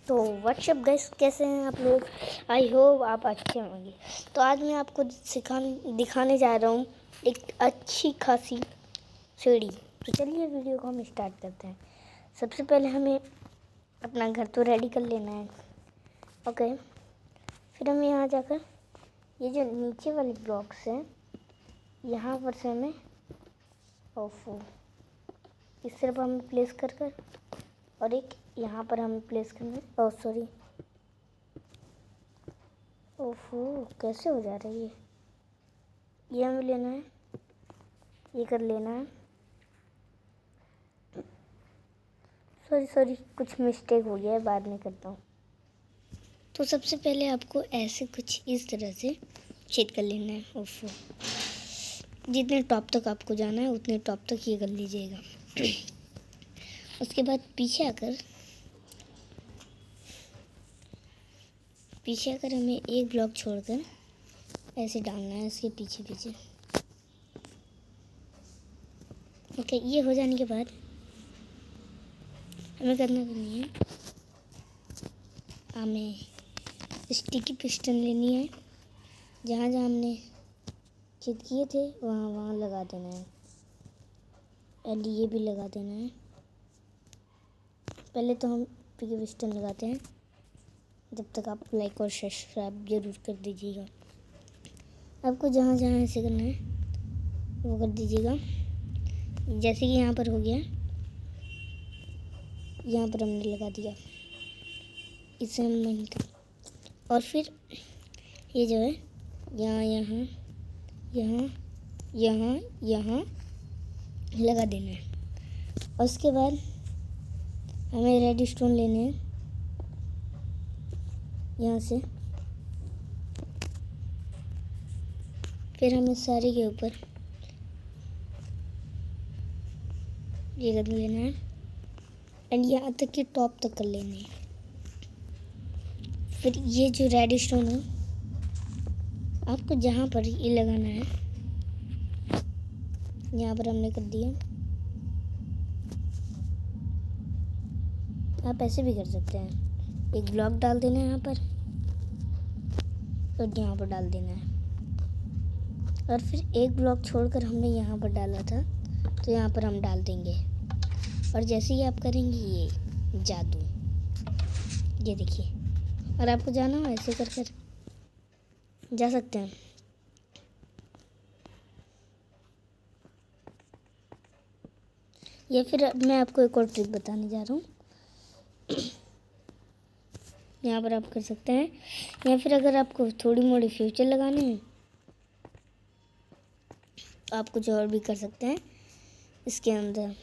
तो WhatsApp guys, कैसे हैं आप लोग? आई होप आप अच्छे होंगे। तो आज मैं आपको दिखाने जा रहा हूँ एक अच्छी खासी सीढ़ी। तो चलिए वीडियो को हम स्टार्ट करते हैं। सबसे पहले हमें अपना घर तो रेडी कर लेना है। ओके, फिर हमें यहाँ जाकर ये जो नीचे वाले ब्लॉक्स हैं यहाँ पर से हमें इस तरफ हमें प्लेस कर और एक यहाँ पर हमें प्लेस करना है। ओफो, कैसे हो जा रही है? ये हमें लेना है, ये कर लेना है। सॉरी कुछ मिस्टेक हो गया है, बाद में करता हूँ। तो सबसे पहले आपको ऐसे कुछ इस तरह से छेद कर लेना है। ओफो, जितने टॉप तक आपको जाना है उतने टॉप तक ये कर लीजिएगा। उसके बाद पीछे आकर हमें एक ब्लॉक छोड़कर ऐसे डालना है इसके पीछे पीछे। ओके, ये हो जाने के बाद हमें करनी है, हमें स्टिकी पिस्टन लेनी है। जहाँ जहाँ हमने छेद किए थे वहाँ वहाँ लगा देना है, एंड ये भी लगा देना है। पहले तो हम स्टिकी पिस्टन लगाते हैं, जब तक आप लाइक और सब्सक्राइब ज़रूर कर दीजिएगा। आपको जहाँ जहाँ ऐसे करना है वो कर दीजिएगा। जैसे कि यहाँ पर हो गया, यहाँ पर हमने लगा दिया, इसे हम बंद कर। और फिर ये जो है यहाँ यहाँ यहाँ यहाँ यहाँ लगा देना है। और उसके बाद हमें रेड स्टोन लेने हैं यहाँ से। फिर हमें सारे के ऊपर ये कर लेना है, एंड यहाँ तक कि टॉप तक कर लेना है। फिर ये जो रेड स्टोन है आपको जहाँ पर ये लगाना है, यहाँ पर हमने कर दिया। आप ऐसे भी कर सकते हैं, एक ब्लॉक डाल देना है यहाँ पर और यहाँ पर डाल देना है। और फिर एक ब्लॉक छोड़कर हमने यहाँ पर डाला था, तो यहाँ पर हम डाल देंगे। और जैसे ही आप करेंगे ये जादू, ये देखिए। और आपको जाना हो ऐसे कर जा सकते हैं। या फिर मैं आपको एक और ट्रिक बताने जा रहा हूँ, यहाँ पर आप कर सकते हैं। या फिर अगर आपको थोड़ी मोड़ी फ्यूचर लगाने हैं तो आप कुछ और भी कर सकते हैं इसके अंदर।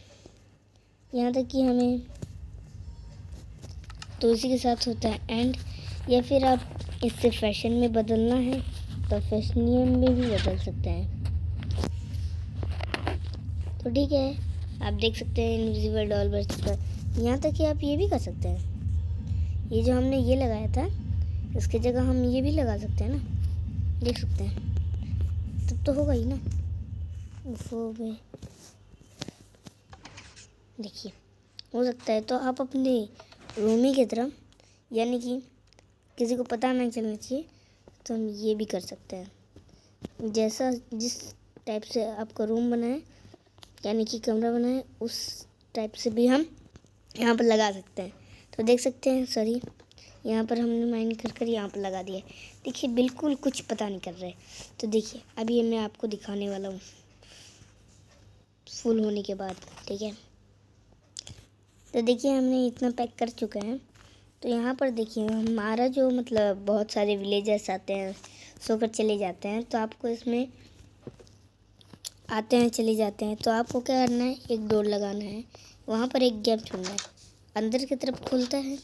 यहाँ तक कि हमें तो इसी के साथ होता है एंड। या फिर आप इससे फैशन में बदलना है तो फैशनियन में भी बदल सकते हैं। तो ठीक है, आप देख सकते हैं इनविजिबल डॉल बर्स्ट पर। यहाँ तक कि आप ये भी कर सकते हैं, ये जो हमने ये लगाया था इसकी जगह हम ये भी लगा सकते हैं ना, देख सकते हैं। तब तो होगा ही ना। वो देखिए, हो सकता है। तो आप अपने रूमी की तरफ, यानी कि किसी को पता नहीं चलना चाहिए, तो हम ये भी कर सकते हैं। जैसा जिस टाइप से आपका रूम बना है, यानी कि कमरा बना है, उस टाइप से भी हम यहाँ पर लगा सकते हैं। तो देख सकते हैं, सॉरी, यहाँ पर हमने माइन कर यहाँ पर लगा दिया। देखिए, बिल्कुल कुछ पता नहीं कर रहे। तो देखिए, अभी मैं आपको दिखाने वाला हूँ फुल होने के बाद, ठीक है। तो देखिए, हमने इतना पैक कर चुका है। तो यहाँ पर देखिए, हमारा जो मतलब बहुत सारे विलेजर्स आते हैं, सोकर चले जाते हैं। तो आपको इसमें आते हैं चले जाते हैं, तो आपको क्या करना है, एक डोर लगाना है, वहाँ पर एक गैप छोड़ना है। अंदर की तरफ खुलता है,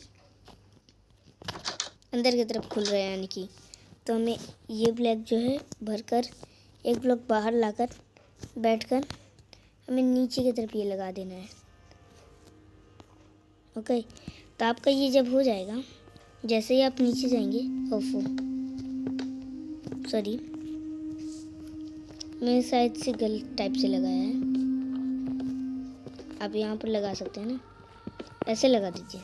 अंदर की तरफ खुल रहा है यानी कि। तो हमें ये ब्लॉक जो है भरकर एक ब्लॉक बाहर लाकर बैठकर हमें नीचे की तरफ ये लगा देना है। ओके, तो आपका ये जब हो जाएगा, जैसे ही आप नीचे जाएंगे, ओफो सॉरी, मैंने शायद से गलत टाइप से लगाया है। आप यहाँ पर लगा सकते हैं ना, ऐसे लगा दीजिए।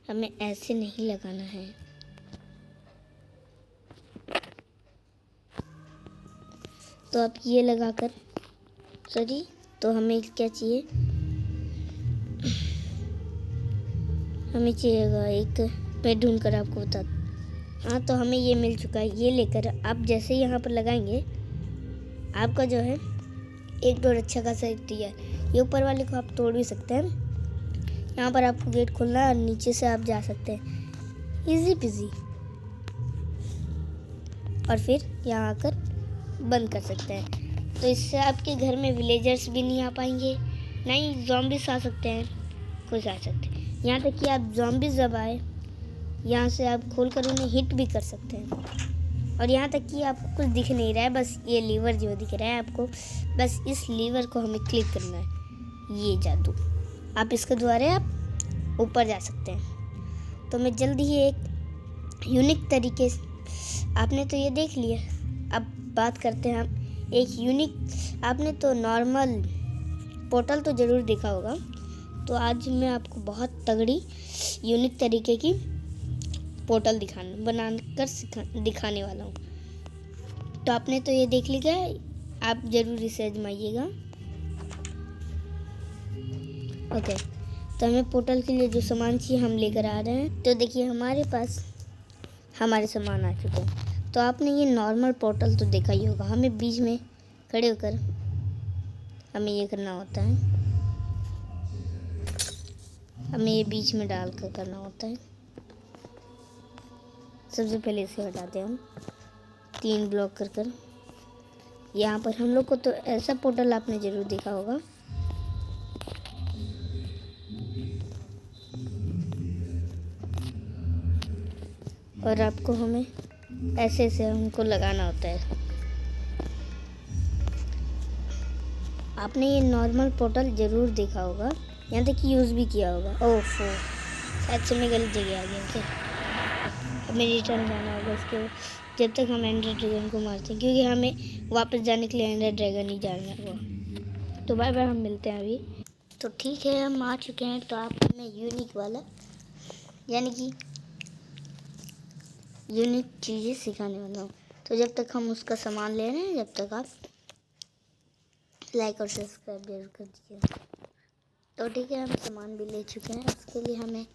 हमें ऐसे नहीं लगाना है। तो आप ये लगाकर तो हमें क्या चाहिए, हमें चाहिएगा एक, मैं ढूंढ कर आपको बता। हाँ, तो हमें ये मिल चुका है। ये लेकर आप जैसे यहाँ पर लगाएंगे, आपका जो है एक डोर अच्छा खासा तैयार। ये ऊपर वाले को आप तोड़ भी सकते हैं। यहाँ पर आपको गेट खोलना है और नीचे से आप जा सकते हैं, इजी पीजी। और फिर यहाँ आकर बंद कर सकते हैं। तो इससे आपके घर में विलेजर्स भी नहीं आ पाएंगे, ना ही ज़ॉम्बिस आ सकते हैं, कुछ आ सकते हैं। यहाँ तक कि आप ज़ॉम्बिस जब आए, यहाँ से आप खोलकर उन्हें हिट भी कर सकते हैं। और यहाँ तक कि आपको कुछ दिख नहीं रहा है, बस ये लीवर जो दिख रहा है आपको, बस इस लीवर को हमें क्लिक करना है। ये जादू, आप इसके द्वारा आप ऊपर जा सकते हैं। तो मैं जल्दी ही एक यूनिक तरीके से, आपने तो ये देख लिया, अब बात करते हैं हम एक यूनिक। आपने तो नॉर्मल पोर्टल तो ज़रूर देखा होगा, तो आज मैं आपको बहुत तगड़ी यूनिक तरीके की पोर्टल दिखाने वाला हूँ। तो आपने तो ये देख लिया, आप ज़रूर इसे आजमाइएगा। ओके, तो हमें पोर्टल के लिए जो सामान चाहिए हम लेकर आ रहे हैं। तो देखिए हमारे पास हमारे सामान आ चुके हैं। तो आपने ये नॉर्मल पोर्टल तो देखा ही होगा, हमें बीच में खड़े होकर हमें ये करना होता है, हमें ये बीच में डाल कर करना होता है। सबसे पहले इसे हटाते हैं हम 3 ब्लॉक कर यहाँ पर हम लोग को। तो ऐसा पोर्टल आपने ज़रूर देखा होगा। और आपको हमें ऐसे ऐसे हमको लगाना होता है। आपने ये नॉर्मल पोर्टल ज़रूर देखा होगा, यहाँ तक कि यूज़ भी किया होगा। ओफो, शायद से मैं गलत जगह आ गया। ओके, हमें रिटर्न जाना होगा इसके, जब तक हम एंडर ड्रैगन को मारते हैं, क्योंकि हमें वापस जाने के लिए एंडर ड्रैगन ही जाना होगा। तो बाय बाय, हम मिलते हैं अभी। तो ठीक है, हम आ चुके हैं। तो आपको मैं यूनिक वाला, यानी कि यूनिक चीज़ें सिखाने वाला हूँ। तो जब तक हम उसका सामान ले रहे हैं, जब तक आप लाइक और सब्सक्राइब जरूर कर दीजिए। तो ठीक है, हम सामान भी ले चुके हैं। उसके लिए हमें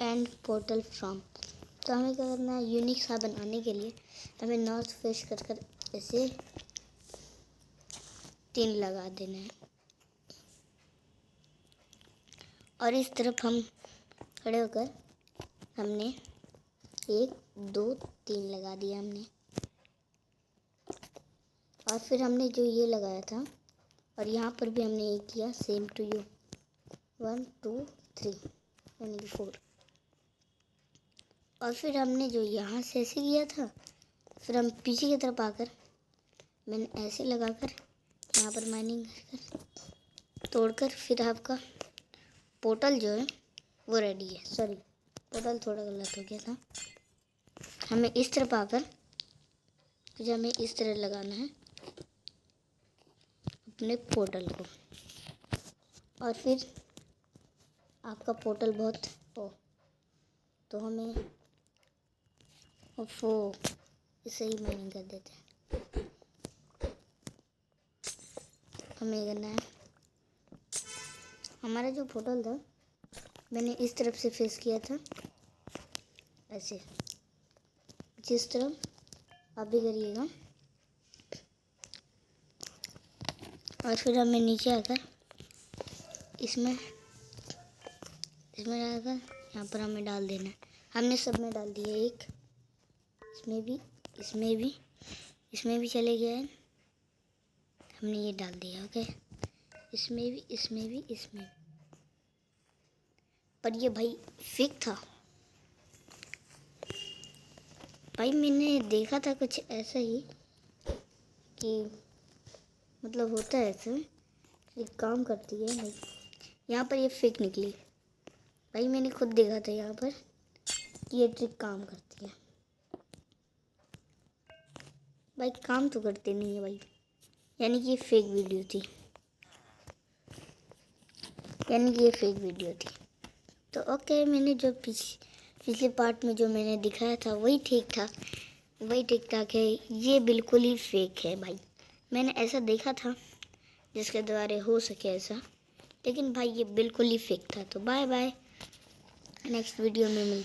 एंड पोर्टल फ्रॉम, तो हमें क्या करना है, यूनिक सा बनाने के लिए हमें नॉर्थ फेस कर ऐसे 3 लगा देना है। और इस तरफ हम खड़े होकर हमने 1 2 3 लगा दिया हमने। और फिर हमने जो ये लगाया था, और यहाँ पर भी हमने ये किया, सेम टू यू 1 2 3 यानी कि 4। और फिर हमने जो यहाँ से ऐसे किया था, फिर हम पीछे की तरफ आकर मैंने ऐसे लगाकर यहाँ पर माइनिंग कर तोड़कर, फिर आपका पोर्टल जो है वो रेडी है। सॉरी, पोर्टल थोड़ा गलत हो गया था। हमें इस तरफ आकर जो हमें इस तरह लगाना है अपने पोर्टल को, और फिर आपका पोर्टल बहुत हो, तो हमें वो इसे ही माइनिंग कर देते हैं। हमें करना है, हमारा जो पोर्टल था मैंने इस तरफ से फेस किया था, ऐसे जिस तरफ आप भी करिएगा। और फिर हमें नीचे आकर इसमें डालकर यहाँ पर हमें डाल देना है। हमने सब में डाल दिया, एक इसमें भी चले गया है, हमने ये डाल दिया। ओके, इसमें भी। पर ये भाई फेक था भाई, मैंने देखा था कुछ ऐसा ही कि मतलब होता है ऐसे, एक काम करती है भाई। यहाँ पर ये फेक निकली भाई, मैंने खुद देखा था यहाँ पर कि ये ट्रिक काम करती है भाई, काम तो करते नहीं है भाई। यानी कि ये फेक वीडियो थी, तो ओके, मैंने जो पिछले पार्ट में जो मैंने दिखाया था वही ठीक ठाक है। ये बिल्कुल ही फेक है भाई। मैंने ऐसा देखा था जिसके द्वारा हो सके ऐसा, लेकिन भाई ये बिल्कुल ही फेक था। तो बाय बाय, नेक्स्ट वीडियो में मिलते हैं।